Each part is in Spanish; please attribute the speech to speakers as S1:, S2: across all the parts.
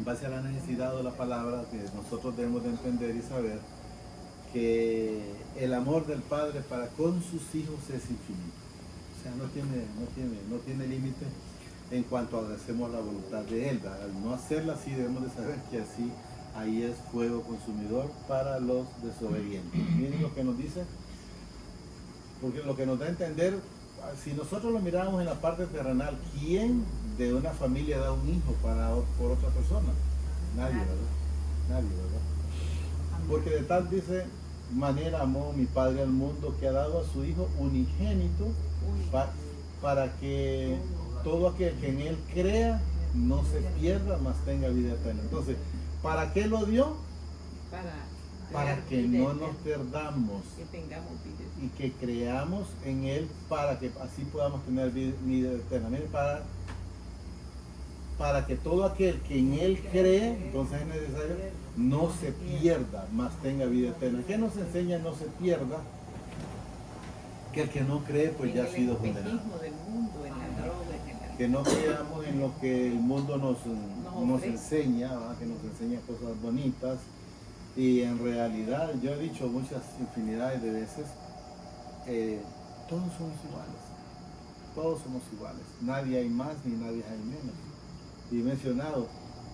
S1: base a la necesidad de la palabra, que nosotros debemos de entender y saber que el amor del Padre para con sus hijos es infinito. O sea, no tiene límite en cuanto a hacemos la voluntad de Él. Al no hacerla así, debemos de saber que así ahí es fuego consumidor para los desobedientes. Miren lo que nos dice, porque lo que nos da a entender, si nosotros lo miramos en la parte terrenal, ¿quién de una familia da un hijo por otra persona? Nadie, ¿verdad? Nadie, ¿verdad? Porque de tal dice manera amó mi Padre al mundo que ha dado a su Hijo unigénito para que todo aquel que en Él crea no se pierda, mas tenga vida eterna. Entonces, ¿para qué lo dio? Para que no nos perdamos y que creamos en Él para que así podamos tener vida eterna. Miren, para que todo aquel que en Él cree, entonces es necesario, no se pierda, mas tenga vida eterna. ¿Qué nos enseña no se pierda? Que el que no cree pues ya ha sido condenado. Que no creamos en lo que el mundo nos enseña, ¿verdad? Que nos enseña cosas bonitas. Y en realidad, yo he dicho muchas infinidades de veces, todos somos iguales. Todos somos iguales. Nadie hay más ni nadie hay menos. Y he mencionado,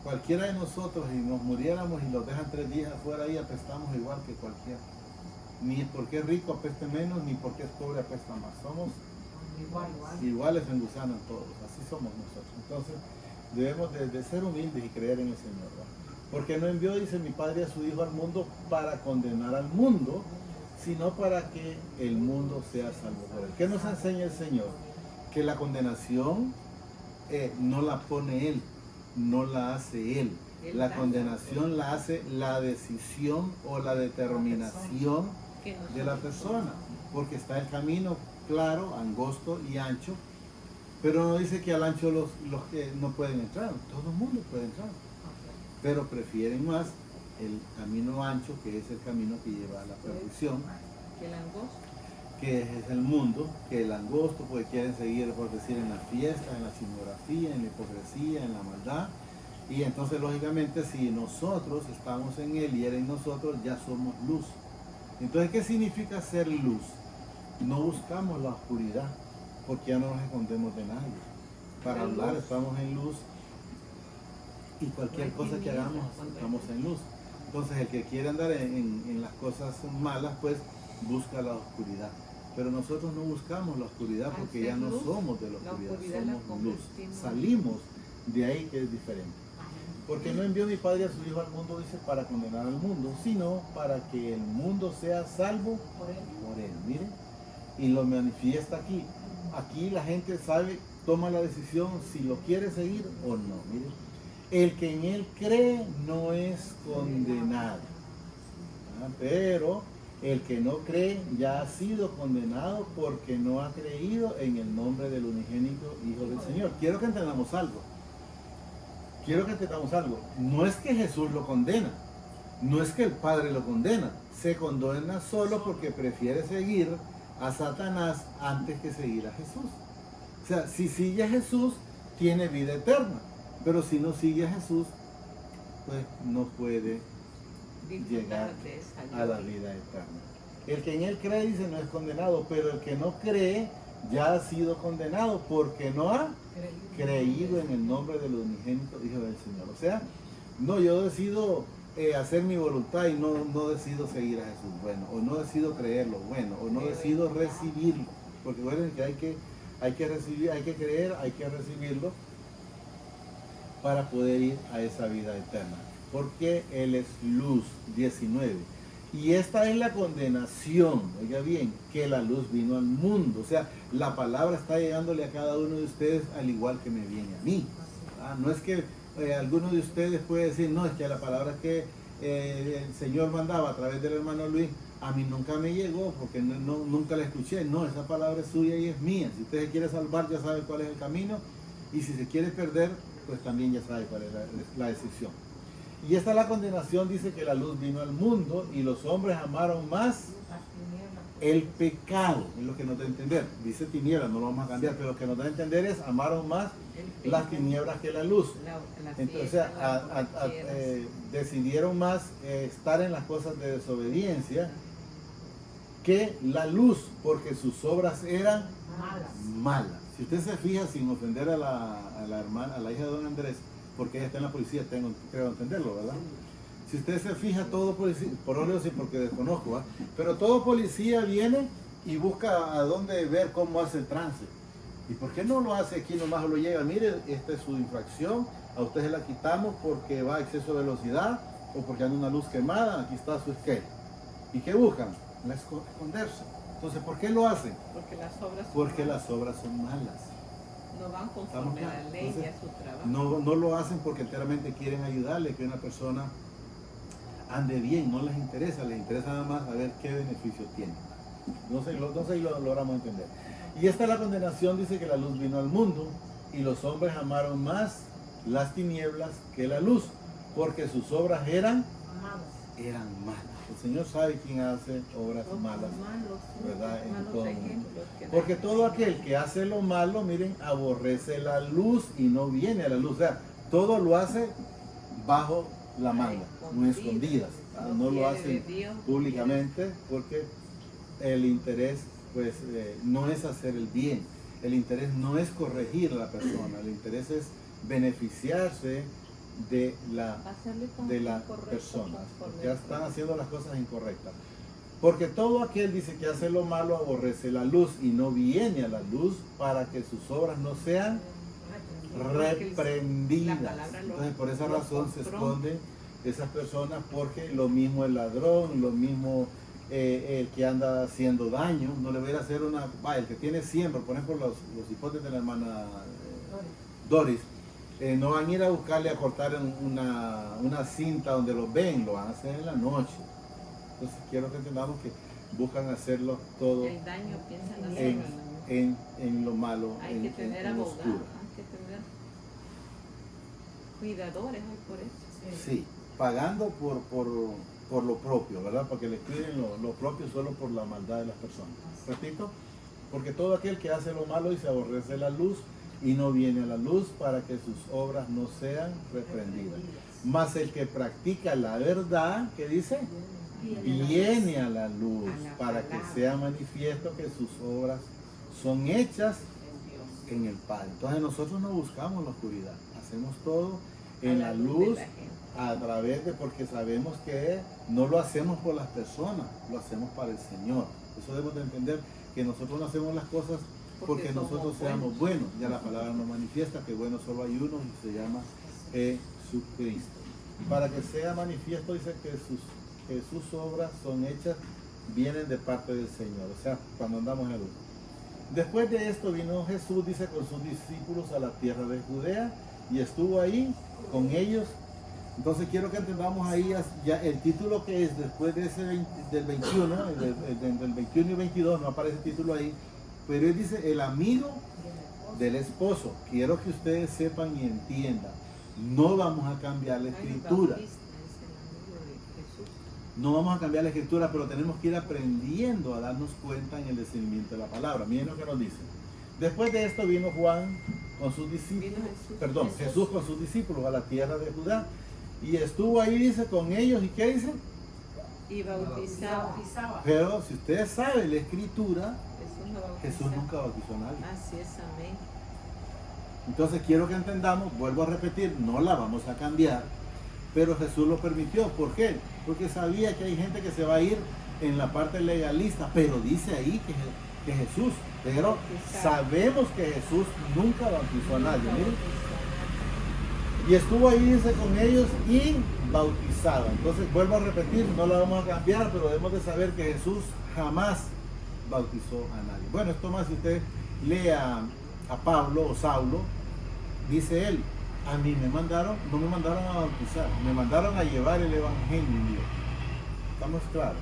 S1: cualquiera de nosotros, si nos muriéramos y los dejan 3 días afuera ahí, apestamos igual que cualquiera. Ni porque es rico apeste menos, ni porque es pobre apesta más. Somos iguales en gusano en todos. Así somos nosotros. Entonces, debemos de ser humildes y creer en el Señor, ¿verdad? Porque no envió, dice mi Padre, a su Hijo al mundo para condenar al mundo, sino para que el mundo sea salvo por Él. ¿Qué nos enseña el Señor? Que la condenación no la pone Él, no la hace Él. La condenación la hace la decisión o la determinación de la persona, porque está el camino claro, angosto y ancho, pero no dice que al ancho los que no pueden entrar, todo el mundo puede entrar, pero prefieren más el camino ancho, que es el camino que lleva a la perdición, que es el mundo, que el angosto, porque quieren seguir, por decir, en la fiesta, en la sinografía, en la hipocresía, en la maldad. Y entonces, lógicamente, si nosotros estamos en Él y Él en nosotros, ya somos luz. Entonces, ¿qué significa ser luz? No buscamos la oscuridad, porque ya no nos escondemos de nadie. Para hablar estamos en luz y cualquier cosa que hagamos estamos en luz. Entonces, el que quiere andar en las cosas malas, pues busca la oscuridad. Pero nosotros no buscamos la oscuridad porque ya no somos de la oscuridad, somos luz. Salimos de ahí, que es diferente. Porque no envió mi Padre a su Hijo al mundo, dice, para condenar al mundo, sino para que el mundo sea salvo por Él. Miren, y lo manifiesta aquí. Aquí la gente sabe, toma la decisión si lo quiere seguir o no. Miren, el que en Él cree no es condenado, pero el que no cree ya ha sido condenado porque no ha creído en el nombre del unigénito Hijo del Señor. Quiero que entendamos algo. No es que Jesús lo condena, no es que el Padre lo condena. Se condena solo porque prefiere seguir a Satanás antes que seguir a Jesús. O sea, si sigue a Jesús, tiene vida eterna. Pero si no sigue a Jesús, pues no puede llegar a la vida eterna. El que en Él cree, dice, no es condenado, pero el que no cree ya ha sido condenado porque no ha creído en el nombre del unigénito Hijo del Señor. O sea, no, yo decido hacer mi voluntad y no decido seguir a Jesús, bueno, o no decido creerlo, bueno, o no decido recibirlo, porque bueno, que hay que recibir, hay que creer, hay que recibirlo para poder ir a esa vida eterna, porque Él es luz. 19. Y esta es la condenación, oiga bien, que la luz vino al mundo. O sea, la palabra está llegándole a cada uno de ustedes al igual que me viene a mí. No es que alguno de ustedes puede decir, no, es que la palabra que el Señor mandaba a través del hermano Luis, a mí nunca me llegó porque nunca la escuché. No, esa palabra es suya y es mía. Si usted se quiere salvar, ya sabe cuál es el camino. Y si se quiere perder, pues también ya sabe cuál es la decisión. Y esta es la condenación, dice que la luz vino al mundo y los hombres amaron más el pecado, es lo que nos da a entender. Dice tinieblas, no lo vamos a cambiar, pero lo que nos da a entender es amaron más las tinieblas que la luz. Entonces, decidieron más estar en las cosas de desobediencia que la luz, porque sus obras eran malas. Si usted se fija, sin ofender a la hermana, a la hija de don Andrés, porque ella está en la policía, creo entenderlo, ¿verdad? Si usted se fija, todo policía, por óleo sí, porque desconozco, ¿eh? Pero todo policía viene y busca a dónde ver cómo hace el trance. ¿Y por qué no lo hace aquí nomás lo llega? Mire, esta es su infracción, a usted se la quitamos porque va a exceso de velocidad o porque anda una luz quemada, aquí está su esquema. ¿Y qué buscan? Esconderse. Entonces, ¿por qué lo hacen? Porque las obras son malas.
S2: No van conforme a la ley. Entonces, y a su trabajo.
S1: No lo hacen porque enteramente quieren ayudarle, que una persona ande bien, no les interesa nada más saber qué beneficio tiene. No sé si lo logramos entender. Y esta es la condenación, dice que la luz vino al mundo y los hombres amaron más las tinieblas que la luz, porque sus obras eran malas. El Señor sabe quién hace obras malas, ¿verdad? En todo el mundo. Porque todo aquel que hace lo malo, miren, aborrece la luz y no viene a la luz. O sea, todo lo hace bajo la manga, no escondidas. No lo hacen públicamente porque el interés, pues, no es hacer el bien. El interés no es corregir a la persona. El interés es beneficiarse de las personas, porque ya están haciendo las cosas incorrectas. Porque todo aquel, dice, que hace lo malo aborrece la luz y no viene a la luz para que sus obras no sean reprendidas. Entonces, por esa razón se esconden esas personas, porque lo mismo el ladrón, lo mismo el que anda haciendo daño, no le voy a hacer el que tiene siembra, por ejemplo, los hipotes de la hermana Doris, no van a ir a buscarle a cortar una cinta donde los ven, lo van a hacer en la noche. Entonces quiero que entendamos que buscan hacerlo todo
S2: el daño, piensan hacerlo
S1: en lo malo,
S2: hay que tener
S1: en lo
S2: abogados,
S1: oscuro.
S2: hay que tener cuidadores por eso.
S1: Sí, pagando por lo propio, ¿verdad? Para que le cuiden lo propio solo por la maldad de las personas. Repito, porque todo aquel que hace lo malo y se aborrece la luz y no viene a la luz para que sus obras no sean reprendidas. Mas el que practica la verdad, ¿qué dice? Viene a la luz para que sea manifiesto que sus obras son hechas en el Padre. Entonces nosotros no buscamos la oscuridad, hacemos todo en la luz a través de, porque sabemos que no lo hacemos por las personas, lo hacemos para el Señor. Eso debemos de entender, que nosotros no hacemos las cosas porque nosotros seamos buenos. Ya la palabra nos manifiesta que bueno solo hay uno y se llama Jesucristo. Para que sea manifiesto, dice que sus obras son hechas, vienen de parte del Señor, o sea, cuando andamos en la luz. Después de esto vino Jesús, dice, con sus discípulos a la tierra de Judea y estuvo ahí con ellos. Entonces quiero que entendamos ahí ya el título que es después de ese del 21, del 21 y 22, no aparece el título ahí, pero él dice el amigo del esposo. Quiero que ustedes sepan y entiendan, no vamos a cambiar la escritura. No vamos a cambiar la escritura, pero tenemos que ir aprendiendo a darnos cuenta en el discernimiento de la palabra. Miren lo que nos dice. Después de esto vino Juan con sus discípulos, Jesús con sus discípulos a la tierra de Judá y estuvo ahí, dice, con ellos. ¿Y qué dice?
S2: Y bautizaba.
S1: Pero si ustedes saben la escritura, Jesús nunca bautizó a nadie.
S2: Así es, amén.
S1: Entonces quiero que entendamos, vuelvo a repetir, no la vamos a cambiar, pero Jesús lo permitió. ¿Por qué? Porque sabía que hay gente que se va a ir en la parte legalista, pero dice ahí que Jesús, pero sabemos que Jesús nunca bautizó a nadie. Miren. Y estuvo ahí, dice, con ellos y bautizaba. Entonces vuelvo a repetir, no la vamos a cambiar, pero debemos de saber que Jesús jamás bautizó a nadie. Bueno, esto más, si usted lee a Pablo o Saulo, dice él, a mí no me mandaron a bautizar, me mandaron a llevar el evangelio. ¿Estamos claros?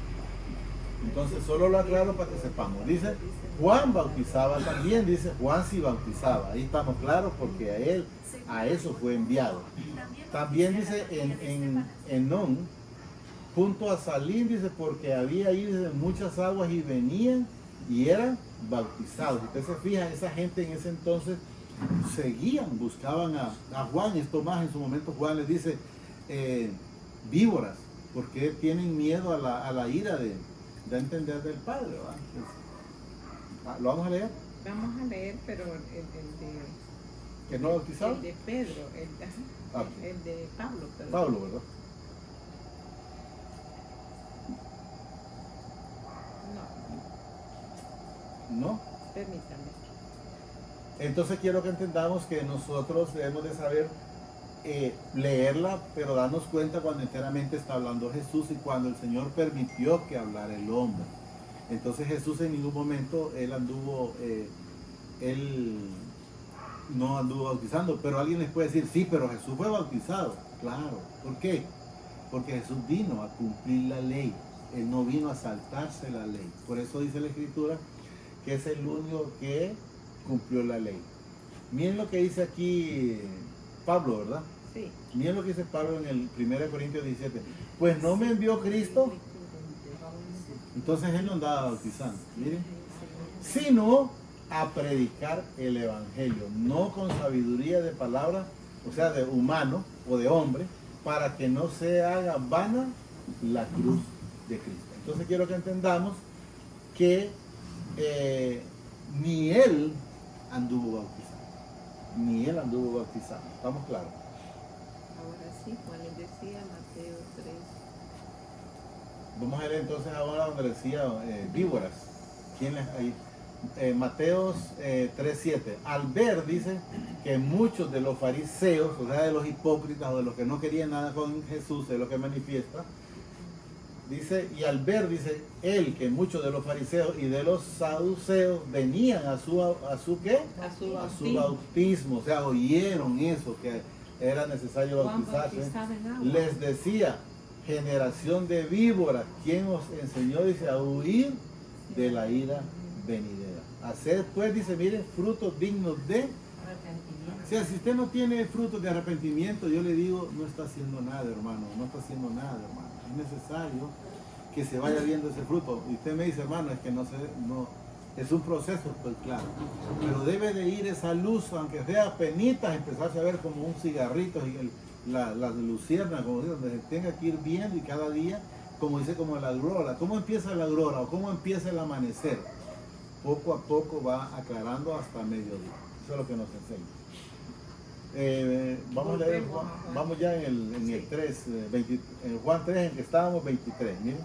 S1: Entonces solo lo aclaro para que sepamos. Dice, Juan bautizaba también, dice, Juan sí bautizaba. Ahí estamos claros porque a eso fue enviado. También dice en Enón, junto a Salim, dice, porque había ahí muchas aguas y venían y eran bautizados. Usted se fija, esa gente en ese entonces seguían, buscaban a Juan. Esto más, en su momento Juan les dice, víboras, porque tienen miedo a la ira de entender del Padre, ¿verdad? Entonces, ¿lo vamos a leer?
S2: Vamos a leer, pero el de...
S1: ¿Que no bautizado?
S2: El de Pedro, el de Pablo. Perdón.
S1: Pablo, ¿verdad? ¿No?
S2: Permítame.
S1: Entonces quiero que entendamos que nosotros debemos de saber leerla, pero darnos cuenta cuando enteramente está hablando Jesús y cuando el Señor permitió que hablara el hombre. Entonces Jesús en ningún momento él no anduvo bautizando, pero alguien les puede decir, sí, pero Jesús fue bautizado. Claro, ¿por qué? Porque Jesús vino a cumplir la ley, él no vino a saltarse la ley. Por eso dice la Escritura que es el único que cumplió la ley. Miren lo que dice aquí Pablo, ¿verdad?
S2: Sí.
S1: Miren lo que dice Pablo en el 1 Corintios 17. Pues no me envió Cristo, entonces él no andaba bautizando, miren, sino a predicar el evangelio, no con sabiduría de palabra, o sea, de humano o de hombre, para que no se haga vana la cruz de Cristo. Entonces quiero que entendamos que ni él anduvo bautizado, ¿estamos claros?
S2: Ahora sí, Juan les decía, Mateo 3.
S1: Vamos a ver entonces ahora donde decía víboras. ¿Quién es ahí? Mateos 3:7. Al ver, dice, que muchos de los fariseos, o sea, de los hipócritas o de los que no querían nada con Jesús, es lo que manifiesta, dice, y al ver, dice él, que muchos de los fariseos y de los saduceos venían a su ¿qué? A su bautismo, o sea, oyeron eso, que era necesario bautizarse. Les decía, generación de víboras, ¿quién os enseñó? Dice, a huir de la ira venidera. Hacer pues, dice, miren, frutos dignos de arrepentimiento. O sea, si usted no tiene frutos de arrepentimiento, yo le digo, no está haciendo nada, hermano, no está haciendo nada, hermano. Es necesario que se vaya viendo ese fruto. Y usted me dice, hermano, es que no es un proceso, pues claro. Pero debe de ir esa luz, aunque sea penitas, empezarse a ver como un cigarrito, y las luciernas, como dice, donde se tenga que ir viendo y cada día, como dice, como la aurora. ¿Cómo empieza la aurora o cómo empieza el amanecer? Poco a poco va aclarando hasta mediodía. Eso es lo que nos enseña. Vamos a leer, vamos ya en el 3, en Juan 3, en que estábamos 23. Miren.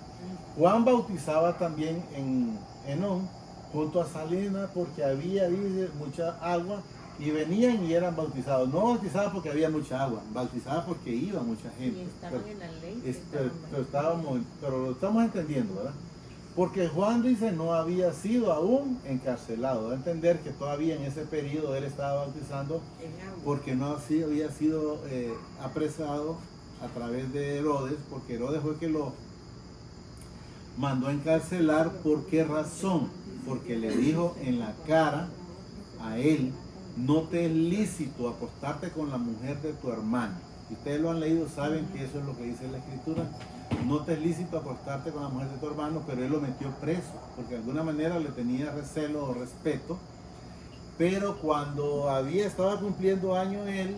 S1: Juan bautizaba también en Enón, junto a Salina, porque había, dice, mucha agua, y venían y eran bautizados. No bautizaban porque había mucha agua, bautizaban porque iba mucha gente.
S2: Y estaban en la ley.
S1: Pero lo estamos entendiendo, ¿verdad? Porque Juan dice no había sido aún encarcelado. Da a entender que todavía en ese periodo él estaba bautizando porque no había sido apresado a través de Herodes, porque Herodes fue el que lo mandó a encarcelar. ¿Por qué razón? Porque le dijo en la cara a él, no te es lícito acostarte con la mujer de tu hermano. Si ustedes lo han leído, saben que eso es lo que dice la Escritura. No te es lícito acostarte con la mujer de tu hermano, pero él lo metió preso, porque de alguna manera le tenía recelo o respeto. Pero cuando estaba cumpliendo años él,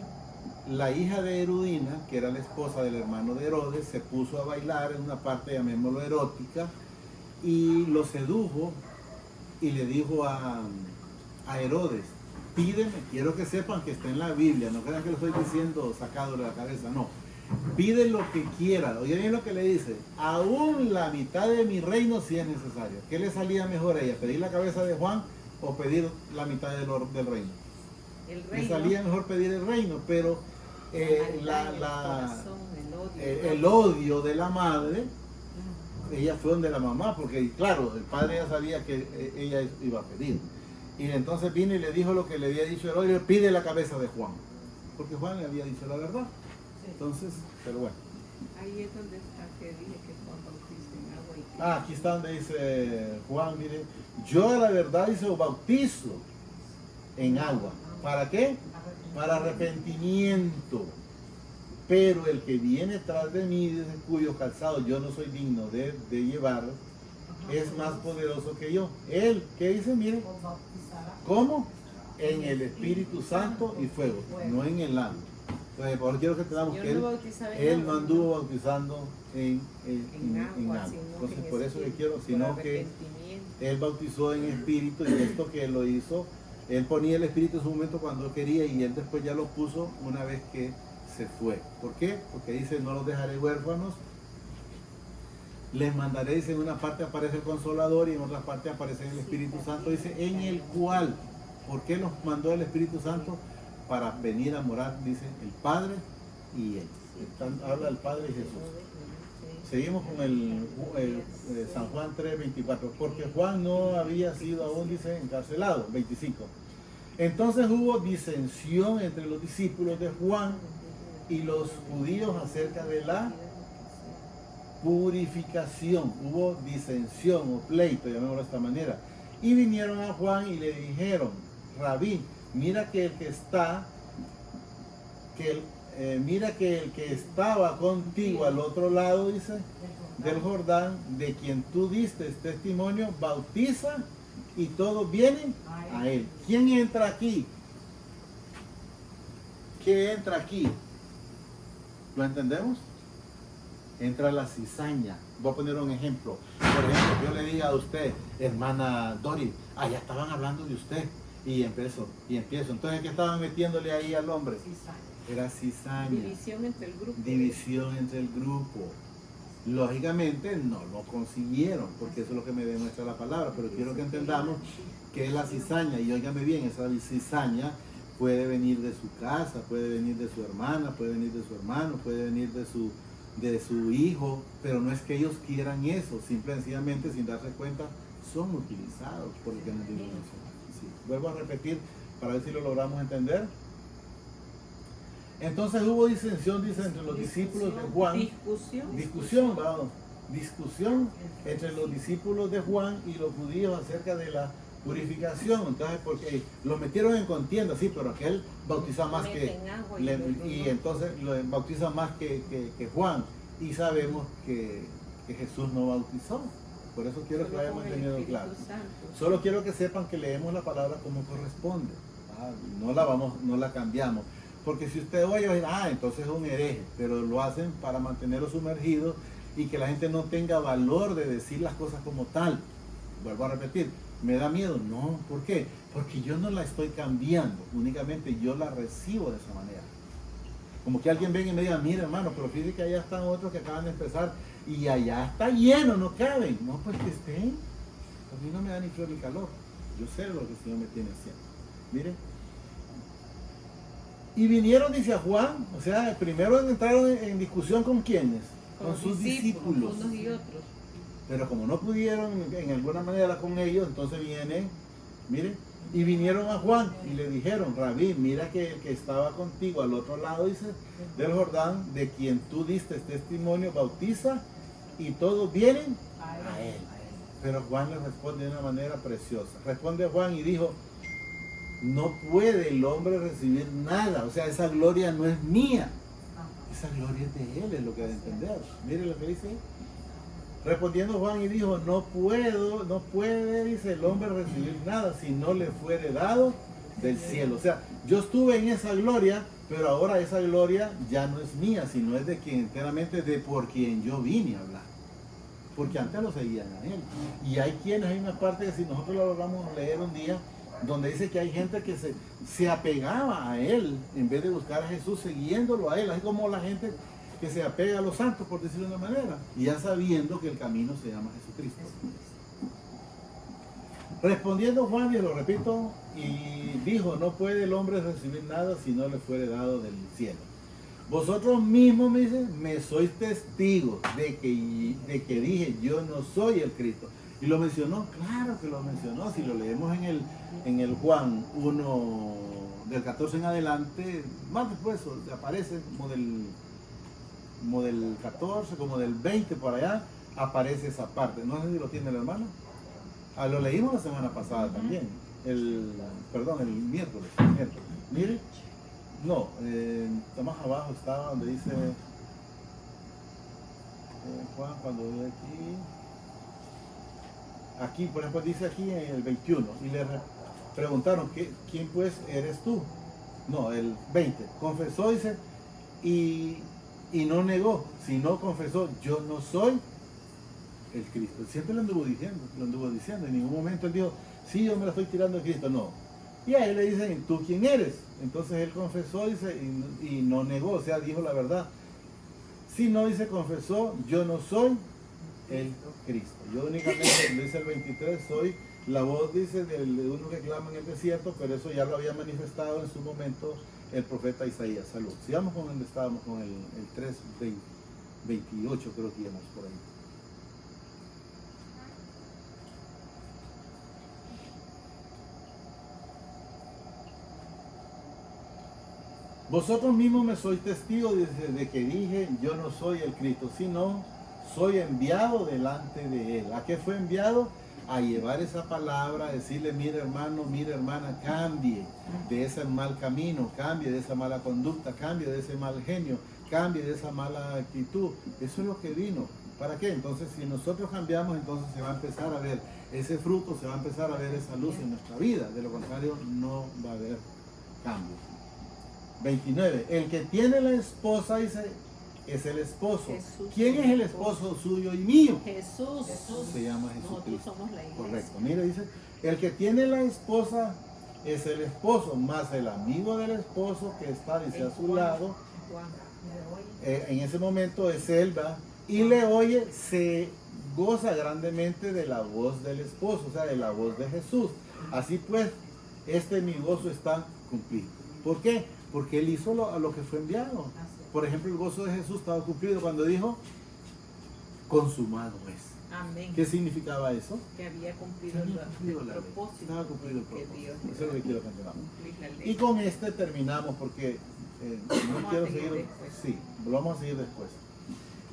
S1: la hija de Herudina, que era la esposa del hermano de Herodes, se puso a bailar en una parte, llamémoslo erótica, y lo sedujo y le dijo a Herodes, pídeme, quiero que sepan que está en la Biblia, no crean que lo estoy diciendo sacado de la cabeza, no. Pide lo que quiera. Oye bien lo que le dice, aún la mitad de mi reino si es necesario. ¿Qué le salía mejor a ella? ¿Pedir la cabeza de Juan o pedir la mitad del reino? Le salía mejor pedir el reino, pero el odio de la madre, ella fue donde la mamá, porque claro, el padre ya sabía que ella iba a pedir. Y entonces vino y le dijo lo que le había dicho Herodes, pide la cabeza de Juan, porque Juan le había dicho la verdad. Entonces, pero bueno.
S2: Ahí es donde que dije que Juan bautiza en agua y
S1: aquí está donde dice Juan, mire, yo la verdad dice bautizo en agua. ¿Para qué? Para arrepentimiento. pero el que viene tras de mí, dice, cuyo calzado yo no soy digno de llevar, es más poderoso que yo. Él, ¿qué dice? Miren, ¿cómo? En el Espíritu Santo y fuego, no en el agua. Entonces, por favor, quiero que entendamos que él no anduvo bautizando en agua. Entonces, por eso que quiero, sino que él bautizó en espíritu, y esto que él lo hizo, él ponía el espíritu en su momento cuando quería, y él después ya lo puso una vez que se fue. ¿Por qué? Porque dice, no los dejaré huérfanos, les mandaré, dice, en una parte aparece el Consolador y en otra parte aparece el Espíritu Santo, dice, en el cual, ¿por qué nos mandó el Espíritu Santo? Para venir a morar, dice, el Padre y él. Habla del Padre y Jesús. Seguimos con el San Juan 3:24, porque Juan no había sido aún, dice, encarcelado, 25. Entonces hubo disensión entre los discípulos de Juan y los judíos acerca de la purificación. Hubo disensión o pleito, llamémoslo de esta manera. Y vinieron a Juan y le dijeron, Rabí, mira que el que está, mira que el que estaba contigo al otro lado, dice, del Jordán, de quien tú diste testimonio, bautiza y todos vienen a él. ¿Quién entra aquí? ¿Qué entra aquí? ¿Lo entendemos? Entra la cizaña. Voy a poner un ejemplo. Por ejemplo, yo le diga a usted, hermana Dori, ya estaban hablando de usted. Y empiezo. Entonces, ¿qué estaban metiéndole ahí al hombre?
S2: Cizaña.
S1: Era cizaña.
S2: División entre el grupo.
S1: División entre el grupo. Lógicamente no lo consiguieron, porque eso es lo que me demuestra la palabra, pero quiero que entendamos que es la cizaña, y óigame bien, esa cizaña puede venir de su casa, puede venir de su hermana, puede venir de su hermano, puede venir de su hijo, pero no es que ellos quieran eso, simple y sencillamente, sin darse cuenta, son utilizados por el que nos dio mencionar. Sí. Vuelvo a repetir para ver si lo logramos entender. Entonces hubo disensión, dice, entre los discípulos de Juan. Discusión entre los discípulos de Juan y los judíos acerca de la purificación. Entonces, porque lo metieron en contienda, sí, pero aquel bautiza más y entonces lo bautiza más que Juan. Y sabemos que Jesús no bautizó. Por eso quiero que hayamos tenido claro. Solo quiero que sepan que leemos la palabra como corresponde. No la cambiamos. Porque si usted oye, entonces es un hereje, pero lo hacen para mantenerlo sumergido y que la gente no tenga valor de decir las cosas como tal. Vuelvo a repetir, ¿me da miedo? No, ¿por qué? Porque yo no la estoy cambiando, únicamente yo la recibo de esa manera. Como que alguien venga y me diga, mira hermano, pero fíjate que allá están otros que acaban de empezar y allá está lleno, no caben. No, pues que estén. A mí no me da ni frío ni calor. Yo sé lo que el Señor me tiene haciendo. Miren. Y vinieron, dice, a Juan, o sea, primero entraron en discusión con quiénes, con sus discípulos.
S2: Unos y otros.
S1: Pero como no pudieron en alguna manera con ellos, entonces vienen, miren, y vinieron a Juan y le dijeron, Rabí, mira que el que estaba contigo al otro lado, dice, del Jordán, de quien tú diste testimonio, bautiza y todos vienen a él. Pero Juan le responde de una manera preciosa. Responde Juan y dijo, no puede el hombre recibir nada, o sea, esa gloria no es mía, esa gloria es de él, es lo que hay de entender. Mire lo que dice. Respondiendo Juan y dijo, no puede, dice, el hombre recibir nada si no le fuere dado del cielo. O sea, yo estuve en esa gloria, pero ahora esa gloria ya no es mía, sino es de quien enteramente, por quien yo vine a hablar. Porque antes lo seguían a él. Y hay una parte que si nosotros lo logramos leer un día, donde dice que hay gente que se apegaba a él en vez de buscar a Jesús, siguiéndolo a él, así como la gente que se apega a los santos, por decirlo de una manera, y ya sabiendo que el camino se llama Jesucristo. Respondiendo Juan, y lo repito, y dijo, no puede el hombre recibir nada si no le fuere dado del cielo. Vosotros mismos, me dicen, me sois testigos de que dije, yo no soy el Cristo. Y lo mencionó, claro que lo mencionó. Si lo leemos en el Juan 1, del 14 en adelante, más después aparece como del 14, como del 20 por allá, aparece esa parte. No sé si lo tiene el hermano. Lo leímos la semana pasada también. El miércoles. Mire, No, está más abajo, estaba donde dice Juan, cuando ve aquí, por ejemplo, dice aquí en el 21, y le preguntaron, ¿quién pues eres tú? No, el 20, confesó, dice, y no negó, sino confesó, yo no soy el Cristo. Siempre lo anduvo diciendo, en ningún momento él dijo, sí, yo me la estoy tirando a Cristo, no. Y a él le dicen, ¿tú quién eres? Entonces él confesó, dice, y no negó, o sea, dijo la verdad. Si no, dice, confesó, yo no soy el Cristo. Yo únicamente, dice el 23, soy la voz, dice, de uno que clama en el desierto, pero eso ya lo había manifestado en su momento el profeta Isaías. Salud. Sigamos con donde estábamos, con el 3:28, creo que íbamos por ahí. Vosotros mismos me sois testigos de que dije, yo no soy el Cristo, sino soy enviado delante de Él. ¿A qué fue enviado? A llevar esa palabra, a decirle, mira hermano, mira hermana, cambie de ese mal camino, cambie de esa mala conducta, cambie de ese mal genio, cambie de esa mala actitud. Eso es lo que vino. ¿Para qué? Entonces, si nosotros cambiamos, entonces se va a empezar a ver ese fruto, se va a empezar a ver esa luz en nuestra vida. De lo contrario, no va a haber cambio. 29. El que tiene la esposa, dice, es el esposo.
S2: Jesús.
S1: ¿Quién es el esposo suyo y mío?
S2: Jesús.
S1: Se llama Jesucristo.
S2: Nosotros somos la iglesia.
S1: Correcto. Mire, dice, el que tiene la esposa es el esposo, más el amigo del esposo que está, dice, a su lado.
S2: Juan.
S1: En ese momento es él, ¿verdad? Y le oye, se goza grandemente de la voz del esposo, o sea, de la voz de Jesús. Así pues, mi gozo está cumplido. ¿Por qué? Porque él hizo lo que fue enviado. Por ejemplo, el gozo de Jesús estaba cumplido cuando dijo, consumado es.
S2: Amén.
S1: ¿Qué significaba eso?
S2: Que había cumplido el propósito.
S1: Estaba cumplido el propósito.
S2: que Dios
S1: Eso es lo que quiero continuar.
S2: cumplir la ley.
S1: Y con este terminamos porque no
S2: Vamos a
S1: quiero
S2: seguir
S1: seguir.
S2: después.
S1: Sí, lo vamos a seguir después.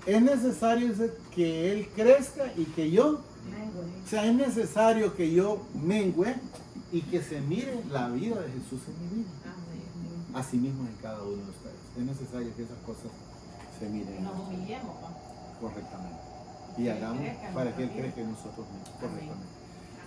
S1: Es necesario, dice, que él crezca y que yo, o sea, es necesario que yo mengüe y que se mire la vida de Jesús en mi vida.
S2: Amén.
S1: Así mismo en cada uno de ustedes. Es necesario que esas cosas se miren
S3: Nos humillemos,
S1: correctamente. Y hagamos
S3: crezca
S1: para que Él
S3: nuestra vida.
S1: crezca en nosotros mismos
S2: Amén.
S1: correctamente.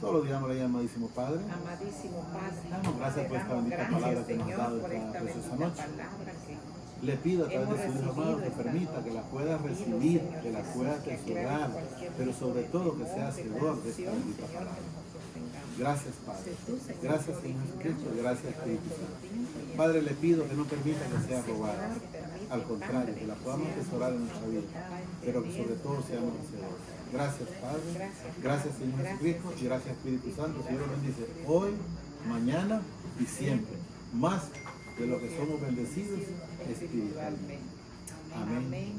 S1: Solo digamos ahí, amadísimo Padre.
S2: Amadísimo Padre,
S1: Damos gracias por esta
S2: te damos
S1: bendita
S2: gracias,
S1: palabra que nos has
S2: Señor,
S1: dado
S2: por
S1: esta
S2: esta
S1: preciosa
S2: bendita
S1: noche.
S2: palabra que
S1: Le pido a través
S2: hemos
S1: de su Hijo
S2: recibido
S1: amado que
S2: esta
S1: permita
S2: noche.
S1: que la pueda
S2: Pido,
S1: recibir,
S2: Señor
S1: que la
S2: Jesús,
S1: pueda
S2: que
S1: atesorar,
S2: aclare cualquier
S1: pero
S2: tipo
S1: sobre
S2: de
S1: todo que
S2: temor,
S1: sea
S2: de
S1: hacedor de esta
S2: confusión,
S1: bendita
S2: Señor,
S1: palabra.
S2: que nosotros tengamos.
S1: Gracias, Padre.
S2: Jesús, Señor,
S1: Gracias, Señor Jesucristo.
S2: glorificamos
S1: Gracias,
S2: por
S1: Espíritu
S2: este
S1: Santo.
S2: tiempo y
S1: Padre, le pido que no permita que sea
S2: Señor,
S1: robada.
S2: permite,
S1: Al contrario,
S2: Padre,
S1: que la podamos
S2: seamos
S1: atesorar en nuestra vida, pero que sobre todo seamos hacedores. Gracias, Padre. Gracias, Señor Jesucristo. Y gracias, Espíritu Santo. Señor lo bendice hoy, mañana y siempre. Más de lo que somos bendecidos espiritualmente. Amén.